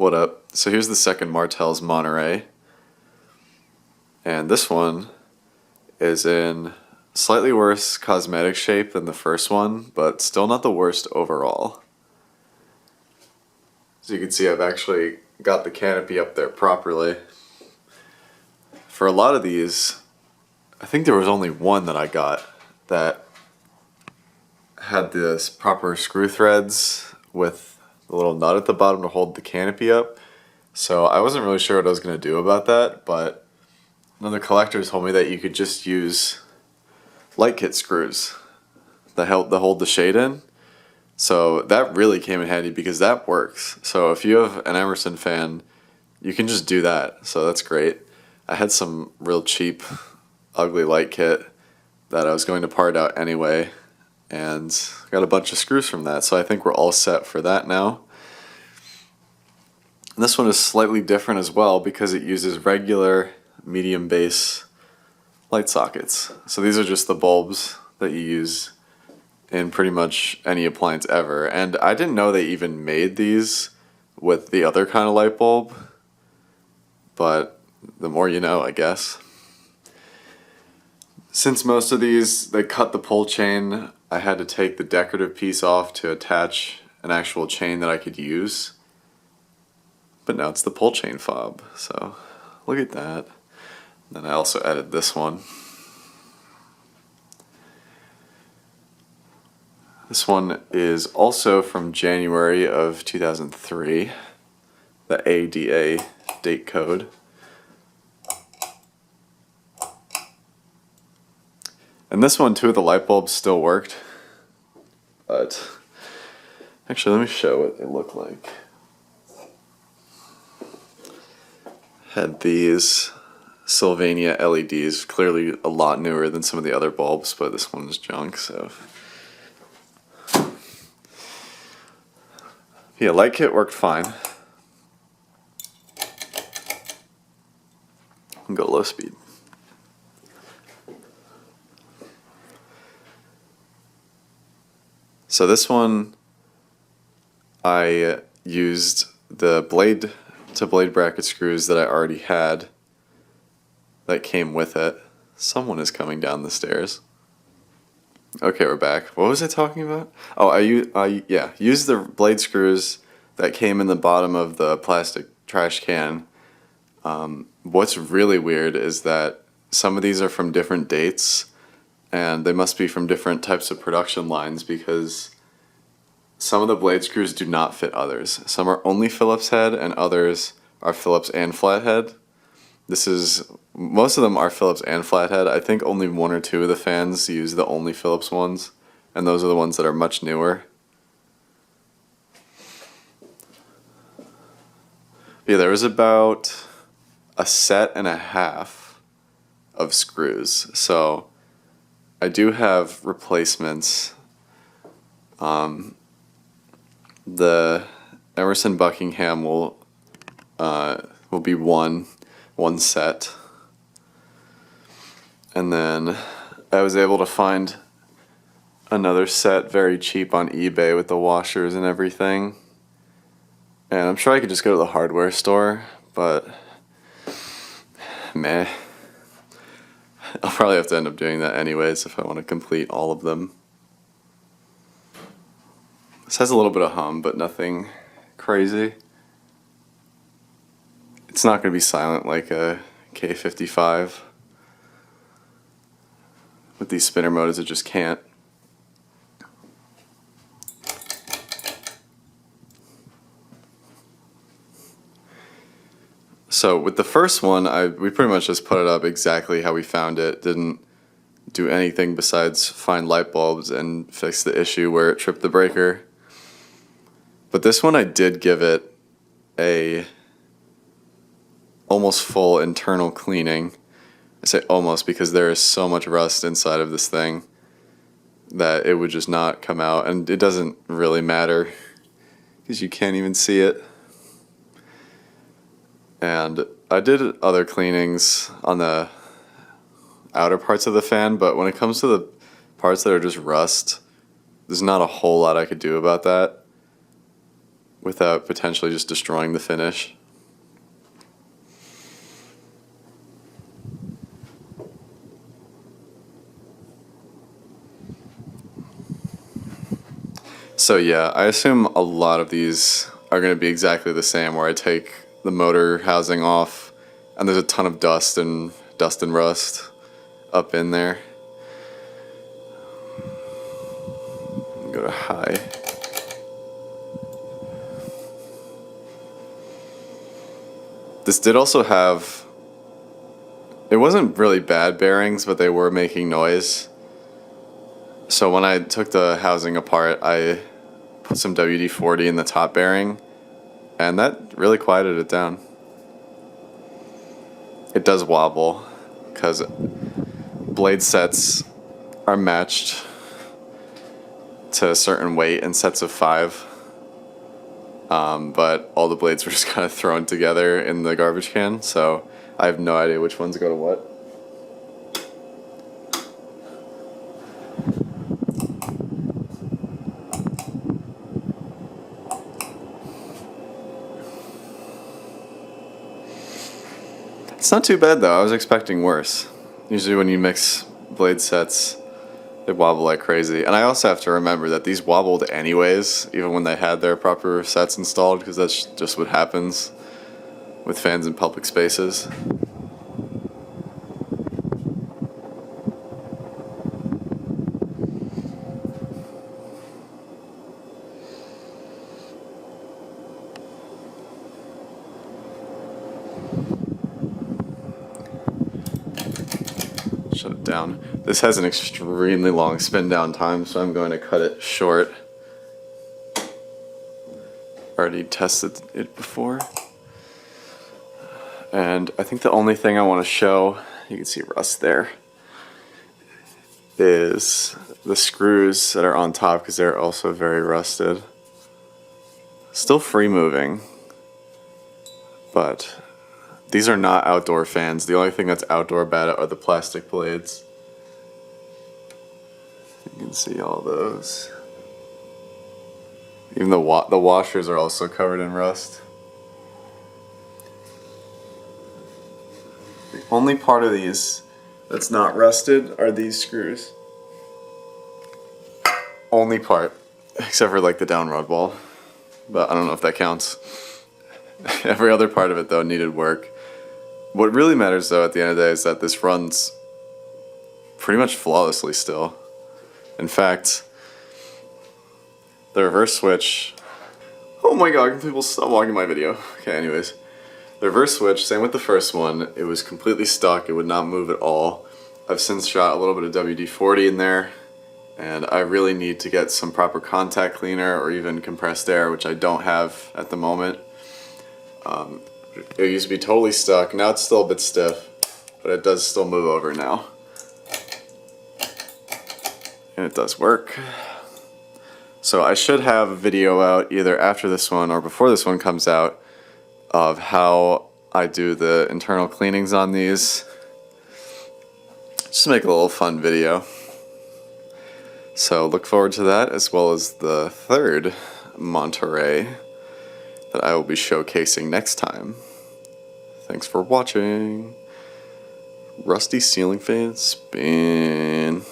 What up? So here's the second Martell's Monterey. And this one is in slightly worse cosmetic shape than the first one, but still not the worst overall. So you can see I've actually got the canopy up there properly. For a lot of these, I think there was only one that I got that had this proper screw threads with a little nut at the bottom to hold the canopy up. So I wasn't really sure what I was going to do about that, but another collector told me that you could just use light kit screws that hold the shade in. So that really came in handy because that works. So if you have an Emerson fan, you can just do that. So that's great. I had some real cheap, ugly light kit that I was going to part out anyway, and got a bunch of screws from that. So I think we're all set for that now. And this one is slightly different as well because it uses regular medium base light sockets. So these are just the bulbs that you use in pretty much any appliance ever. And I didn't know they even made these with the other kind of light bulb, but the more you know, I guess. Since most of these, they cut the pull chain, I had to take the decorative piece off to attach an actual chain that I could use. But now it's the pull chain fob, so look at that. Then I also added this one. This one is also from January of 2003, the ADA date code. And this one, two of the light bulbs still worked, but actually let me show what they look like. Had these Sylvania LEDs, clearly a lot newer than some of the other bulbs, but this one is junk, so. Yeah, light kit worked fine. I'll go low speed. So this one, I used the blade to blade bracket screws that I already had that came with it. Someone is coming down the stairs. Okay, we're back. What was I talking about? Oh, I used the blade screws that came in the bottom of the plastic trash can. What's really weird is that some of these are from different dates, and they must be from different types of production lines because some of the blade screws do not fit others. Some are only Phillips head and others are Phillips and flathead. Most of them are Phillips and flathead. I think only one or two of the fans use the only Phillips ones, and those are the ones that are much newer. Yeah, there was about a set and a half of screws, so I do have replacements. The Emerson Buckingham will be one set, and then I was able to find another set very cheap on eBay with the washers and everything. And I'm sure I could just go to the hardware store, but meh. I'll probably have to end up doing that anyways if I want to complete all of them. This has a little bit of hum, but nothing crazy. It's not going to be silent like a K55. With these spinner motors, it just can't. So with the first one, we pretty much just put it up exactly how we found it. Didn't do anything besides find light bulbs and fix the issue where it tripped the breaker. But this one I did give it a almost full internal cleaning. I say almost because there is so much rust inside of this thing that it would just not come out, and it doesn't really matter because you can't even see it. And I did other cleanings on the outer parts of the fan, but when it comes to the parts that are just rust, there's not a whole lot I could do about that. without potentially just destroying the finish. So yeah, I assume a lot of these are going to be exactly the same, where I take the motor housing off and there's a ton of dust and rust up in there. Go to high. This did also have, it wasn't really bad bearings, but they were making noise. So when I took the housing apart, I put some WD-40 in the top bearing, and that really quieted it down. It does wobble, because blade sets are matched to a certain weight in sets of 5. But all the blades were just kind of thrown together in the garbage can, so I have no idea which ones go to what. It's not too bad though, I was expecting worse. Usually when you mix blade sets, they wobble like crazy. And I also have to remember that these wobbled anyways, even when they had their proper sets installed, because that's just what happens with fans in public spaces. Shut it down. This has an extremely long spin down time, so I'm going to cut it short. Already tested it before. And I think the only thing I want to show, you can see rust there, is the screws that are on top, because they're also very rusted. Still free moving, but these are not outdoor fans. The only thing that's outdoor about it are the plastic blades. You can see all those. Even the washers are also covered in rust. The only part of these that's not rusted are these screws. Only part, except for like the downrod ball. But I don't know if that counts. Every other part of it though needed work. What really matters though at the end of the day is that this runs pretty much flawlessly still. In fact, the reverse switch, oh my god, can people stop watching my video? Okay, anyways. The reverse switch, same with the first one, it was completely stuck, it would not move at all. I've since shot a little bit of WD-40 in there, and I really need to get some proper contact cleaner or even compressed air, which I don't have at the moment. It used to be totally stuck, now it's still a bit stiff, but it does still move over now. And it does work. So I should have a video out either after this one or before this one comes out of how I do the internal cleanings on these. Just make a little fun video. So look forward to that, as well as the third Monterey that I will be showcasing next time. Thanks for watching. Rusty ceiling fan spin.